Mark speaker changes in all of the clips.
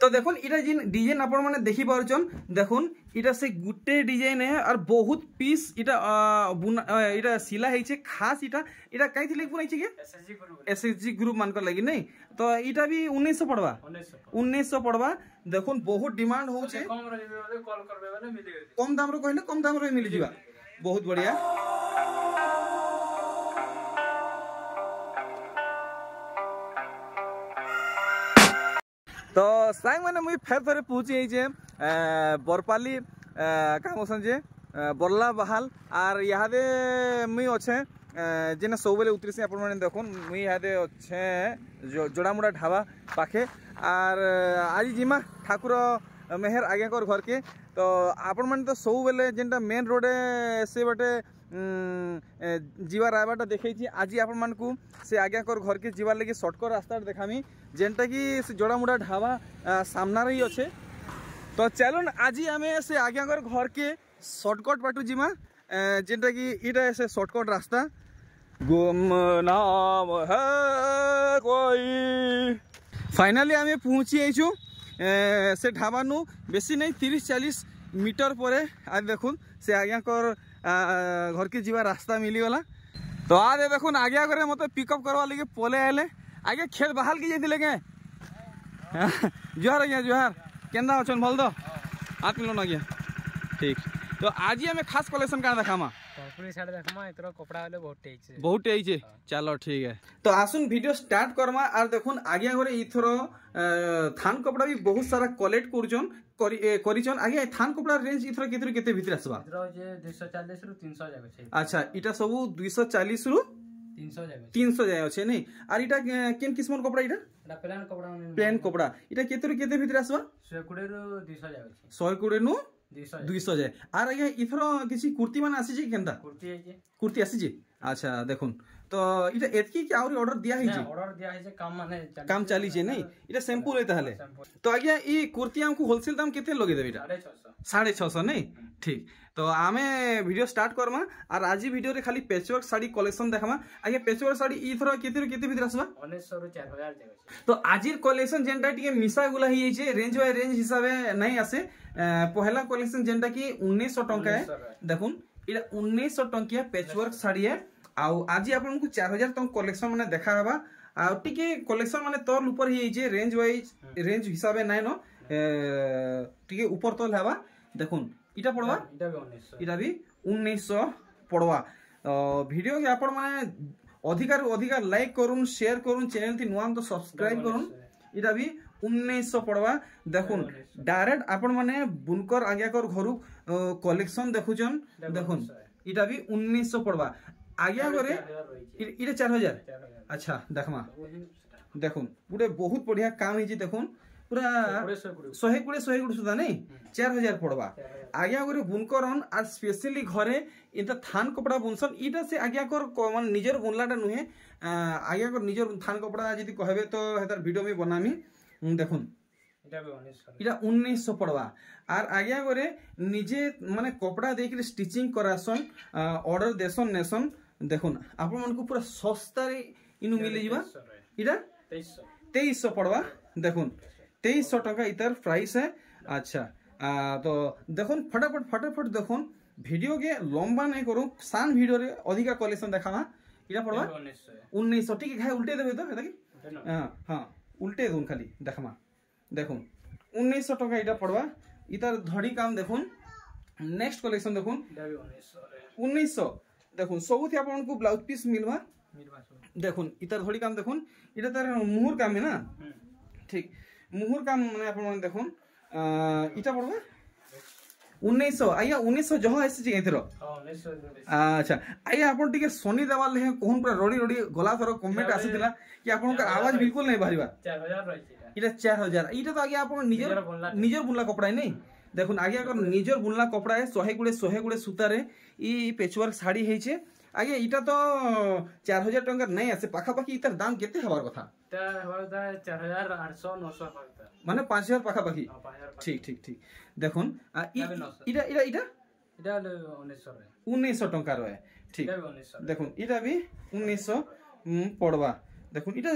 Speaker 1: तो देखुन इटा जिन डिजाइन आपण माने देखि पारछन देखुन इटा से गुटे डिजाइन है और बहुत पीस इटा इटा सिला है खास इटा इटा कई थी बुनाई के एसएसजी ग्रुप मान कर लगी नहीं तो इटा भी 1900 पड़वा 1900 पड़वा देखुन बहुत डिमांड हो कम दाम रो कहले कम दाम रो मिल जिवा बहुत बढ़िया। तो सांग मैंने मुई फेर थरे पहुंची जे बरपाली काम जे बरला बहाल आर यादे मुई अच्छे जेना सब बेले उतरी से आपण माने देखुन मुई यादे अच्छे जोड़ामुड़ा ढाबा पाखे आर आज जिमा ठाकुर मेहर आज्ञा कर घर के तो आपण माने तो सब बेले जेनटा मेन रोडे से बटे जीवा रायबाटा देखी आज आपण मान को से आज्ञा कर घर के जीवार लगे सर्टकट रास्ता देखामी जेनटा कि से जोड़ामुड़ा ढाबा सामना रही अच्छे तो चलो आज आम से आज्ञा कर घर के सर्टकट बाटू जीमा जेनटा कि इटा से सर्टकट रास्ता गुमनाम है कोई फाइनाली आम पहुँची आईचु से ढाबा नु बेसी नहीं 30-40 मीटर पर आज देखुन से आज्ञा कर घर के जीवा रास्ता मिलीगला तो आज देखुन आज्ञा करे मत पिकअप करवा लगे पले आए आगे खेत बहाल की जाते के जुहार आज्ञा जुहार केन्दा अच्छन भल तो आत मिलन आज्ञा ठीक तो आज ही हमें खास कलेक्शन का देखामा बहुत चलो ठीक है तो आसुन वीडियो स्टार्ट करमा और देखुन आज्ञा घरे इथर थान कपड़ा भी बहुत सारा कलेक्ट करिचन आगे थान कपड़ा रेंज इथर केते केते भीतर आसबा
Speaker 2: 240 रु 300 जाय
Speaker 1: अच्छा इटा सब 240 रु 300 जाय अछि नहीं और इटा केन किस्मन कपड़ा इटा प्लेन कपड़ा इटा केते केते भीतर आसबा
Speaker 2: 120 रु 200 जाय अछि
Speaker 1: 120 नु 200 जाए आर आगे इथर किसी कुर्ती मान आसी केनता कुर्ती आसी अच्छा देखुन तो इटा एतकी कि और ऑर्डर दिया है काम चली छे नहीं इटा सैंपल है ताले तो आगे ई कुर्ती हमको होलसेल दाम केते लगे देबे इटा 650 नहीं ठीक तो आमे वीडियो स्टार्ट करमा और आज वीडियो रे खाली पैचवर्क साड़ी कलेक्शन देखमा आगे पैचवर्क साड़ी इथर केते भीतर आसबा
Speaker 2: 1900 रु 4000
Speaker 1: तो आजिर कलेक्शन जेनटा टिके मिसा गुला ही जे रेंज बाय रेंज हिसाबे नहीं आसे पहला कलेक्शन जेनटा कि 1900 टंका है देखुन इटा 1900 टंकिया पैचवर्क साड़ी है आउ आज आपन को 4000 टंक कलेक्शन माने देखा हबा आ टिके कलेक्शन माने तोर ऊपर ही जे रेंज वाइज रेंज हिसाबे नाही न टिके ऊपर तोल हबा देखुन इटा पड़वा इटा भी 1900 पड़वा वीडियो के आपण माने अधिकार लाइक करूँ शेयर करूँ चैनल थी नुआ तो सब्सक्राइब करूँ इटा भी 1900 पड़वा देखुन डायरेक्ट आपण माने बुनकर आज्ञा कर घरु कलेक्शन देखुचन देखुन इटा भी 1900 पड़वा आज्ञा करे इटा 4000 अच्छा देखमा देखुन पूरे बहुत बढ़िया काम है देखुन पूरा 120 सुधा नहीं 4000 पड़वा आज्ञा करे बुनकरन और स्पेशली घरे इनता थान कपड़ा बुनसन इटा से आज्ञा कर मान निजर बुनलाटा नुहे आज्ञा कर निजर थान कपड़ा यदि कहबे तो हेतार वीडियो में बनामी देखुन इटा 1900 पड़वा और आज्ञा करे निजे माने कपड़ा देख स्टिचिंग करासन ऑर्डर देसन नेसन देखुन आपण मन को पूरा सस्ता रे इनु मिले जिबा इटा 2300 पड़वा देखुन 2300 टका इतर प्राइस है अच्छा तो देखुन फटाफट देखुन वीडियो के लंबा नहीं करूँ सान वीडियो रे अधिका कलेक्शन देखामा इटा पड़वा 1900 ठीक है उल्टे देबे तो हेता कि हां उल्टे दून खाली देखमा देखुन 1900 टका इटा पड़वा इतर धड़ी काम देखुन नेक्स्ट कलेक्शन देखुन 1900 देखुन सबुथि आपन को ब्लाउज पीस मिलवा देखुन इतर धड़ी काम देखुन इटा तार मुहुर काम है ना ठीक मुहुर काम माने आपन देखुन इटा पड़वा 1900 आया 1900 जहाँ ऐसे जी इधर अच्छा आया अपन टिके सोनी देवाल है कोन पूरा रोडी गला थरो कमेंट आसीथिला कि आपन का आवाज बिल्कुल नहीं बाहरिबा
Speaker 2: 4000 रही
Speaker 1: इटा 4000 इटा तो आगे आपन निजर बुनला कपड़ा नहीं देखुन आगे अगर निजर बुनला कपड़ा है 100 गुड़े सूता रे ई पेचवर्क साड़ी है छे आगे इटा तो 4000 टंका नहीं आसे पाखापाखि इतर दाम केते हबार कथा
Speaker 2: ता हबार 4800 900
Speaker 1: माने 5000 पाखापाखि ठीक देखुन इटा 1900 टंका रहे ठीक देखुन इटा भी 1900 पड़वा देखुन इटा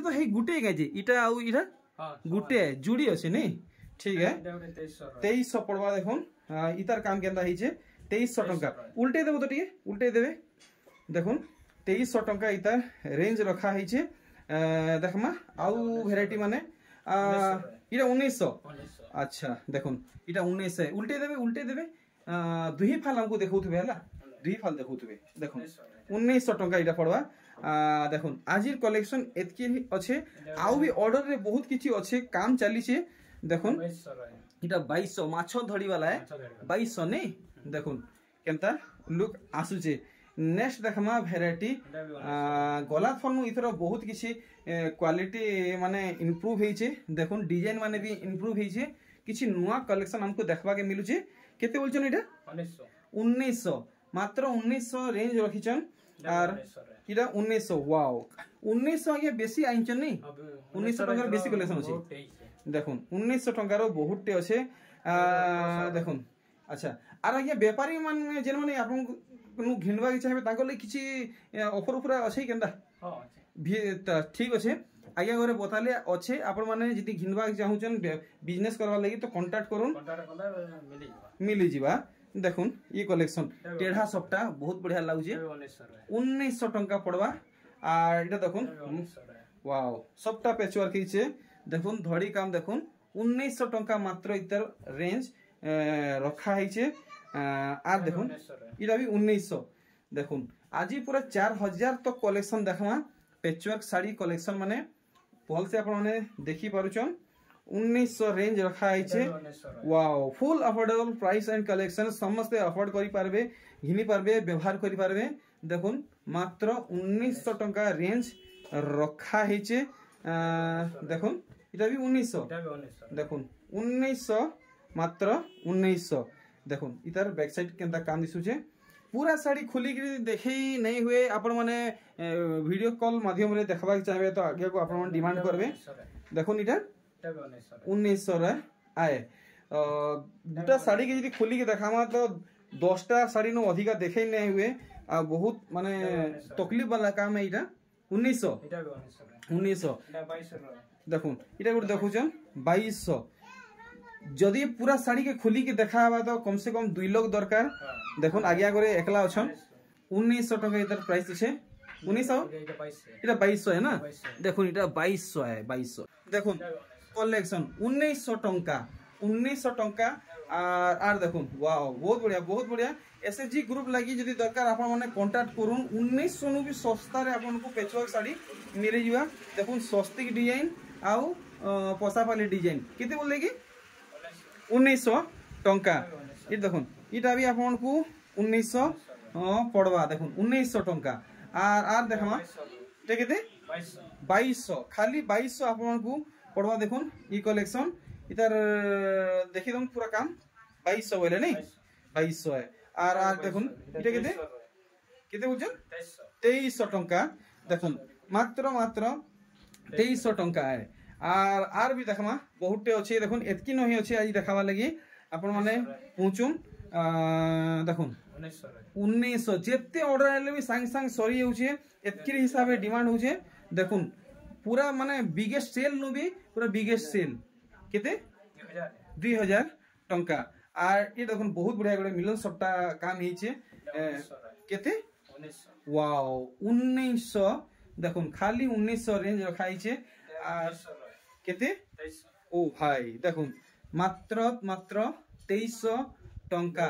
Speaker 1: तो हे गुटे गाजे इटा आउ इटा
Speaker 2: हां
Speaker 1: गुटे जुड़ी अछि नहीं ठीक है
Speaker 2: एटा गोटे 2300
Speaker 1: 2300 पड़वा देखुन इतार काम केंदा हिचे 2300 टंका उल्टे देबो तो टिके उल्टे देबे देखुन 2300 टंका इतार रेंज रखा हिचे देखमा आउ वैरायटी माने इटा 1900 अच्छा देखुन इटा 1900 उल्टे देबे दुही फाल हमको देखौथबे हला दुही फाल देखौथबे देखुन 1900 टंका इटा पड़वा देखुन आजिर कलेक्शन एतकी अच्छे आउ भी ऑर्डर रे बहुत किछि अच्छे काम चली छे देखुन इटा 2200 माछो धड़ी वाला है 2200 नहीं देखुन केनता लुक आसुचे नेक्स्ट देखमा वैरायटी गला फोन इथरो बहुत किछि क्वालिटी माने इंप्रूव हेइचे देखुन डिजाइन माने भी इंप्रूव हेइचे किछि नुवा कलेक्शन हमको देखबा के मिलुचे केते बोलछन इटा 1900 मात्र 1900 रेंज रखिछन आर इटा 1900 वाओ 1900 ये बेसी आइछन नहीं 1900 टंका बेसी कलेक्शन अछि देखुन 1900 टंका रो बहुतटे अछि देखुन अच्छा आर ये व्यापारी मान जेन माने आपन को घिनवा के चाहे ताको ले किछि ऑफर ऊपर अछि केंदा हां ठीक अछि आगे घरे बताले अच्छे आपण माने जदी घिनवा के चाहुचन बिजनेस करवा लागि तो कांटेक्ट करूं मिली जिबा देखुन ये कलेक्शन टेढ़ा सपटा बहुत बढ़िया लागुचे 1900 टंका पड़वा आ एटा देखुन वाओ सपटा पेचवर्क हिचे देखुन धड़ी काम देखुन 1900 टंका मात्र इतर रेंज रखा हिचे आ देखुन इटा भी 1900 देखुन आजी पूरा 4000 तक कलेक्शन देखमा पेचवर्क साड़ी कलेक्शन माने भल से आपण माने देखि पारुचन 1900 रेंज रखा हिचे wow full affordable price and collection समस्त अफोर्ड करि पारबे घिनी पारबे व्यवहार करि पारबे देखुन मात्र 1900 टंका रेंज रखा हिचे देखुन इटा भी 1900 देखुन 1900 मात्र 1900 देखुन इतार बैक साइड केनता काम दिसुचे पूरा साड़ी खोली के देखई नहीं हुए आपण माने वीडियो कॉल माध्यम रे देखबा चाहबे तो आगे को आपण डिमांड करबे देखुन इटा 1900 रे आए दुटा साड़ी के यदि खोली के देखामा तो 10टा साड़ी नो अधिका देखई नहीं हुए आ बहुत माने तकलीफ वाला काम है इटा 1900 देखुन इटा गुड देखुचन 2200 जदि पूरा साड़ी के खोली के देखाबा तो कम से कम 2 लोग दरकार देखुन आगे आगे एकला अछन 1900 टका इधर प्राइस छे 1900 इटा 2200 है ना देखुन इटा 2200 है 2200 देखुन कलेक्शन 1900 टंका आर देखुन वाओ बहुत बढ़िया एसएचजी ग्रुप लगी जदि दरकार आपण माने कांटेक्ट करूं 1900 नु भी सस्ता रे आपण को पेचवर्क साड़ी मिले जिवा देखुन सस्ती डिजाइन आउ पसापाली डिजाइन केते बोल लेगी 1900 टंका इ देखुन इटा भी आपण को 1900 पड़वा देखुन 1900 टंका आर देखमा ते केते 2200 खाली 2200 आपण को पड़वा देखुन ई कलेक्शन इधर देखि दम पूरा काम 2200 बोले नहीं 2200 है आर देखुन इटा केते बुझन 2300 टंका देखुन मात्र 2300 टंका है आर भी देखमा बहुते अच्छे देखुन एतकी नहीं अच्छे आज देखावा लगी आपण माने पहुंचुम देखुन 1900 जेते ऑर्डर आले भी सांग सरी होउछे एतकी हिसाब रे डिमांड होउछे देखुन पूरा माने बिगेस्ट सेल नु भी पूरा बिगेस्ट सेल केते 2000 टंका आर ये देखुन बहुत बढ़िया गडे मिलन सबटा काम हिचे केते 1900 वाओ 1900 देखुन खाली 1900 रेंज रखा हिचे केते 2300 ओ भाई देखुन मात्र 2300 टंका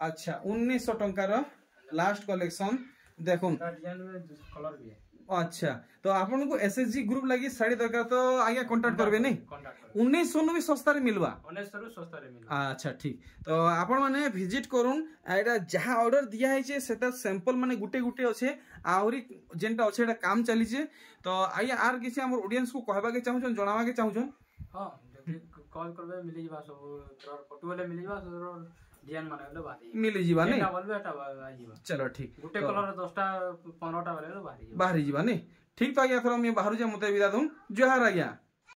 Speaker 1: अच्छा 1900 टंका रो लास्ट कलेक्शन देखुन
Speaker 2: कलर भी है
Speaker 1: अच्छा तो आपन को एसएसजी ग्रुप लगी साड़ी दरकार तो आगे कांटेक्ट करबे नहीं 1900 नु भी सस्ता रे मिलवा 1900 नु सस्ता रे मिलवा अच्छा ठीक तो आपन माने विजिट करूं एटा जहां ऑर्डर दिया है छे सेटा सैंपल माने गुटे अच्छे आउरी जेंटा अच्छे एटा काम चली छे तो आइए आर किसी हमर ऑडियंस को कहबा के चाहू जणावा के चाहू
Speaker 2: हां कॉल करबे मिली जिबा सब फोटो वाले मिली जिबा डिजाइन माने ले बारी
Speaker 1: मिली जिबा नहीं
Speaker 2: जिबा
Speaker 1: चलो ठीक
Speaker 2: गुटे कलर 10टा 15टा वाले बारी
Speaker 1: जिबा नहीं ठीक तो आज्ञा थोड़ा मैं बाहर जा मते विदा दूं जोहार आज्ञा।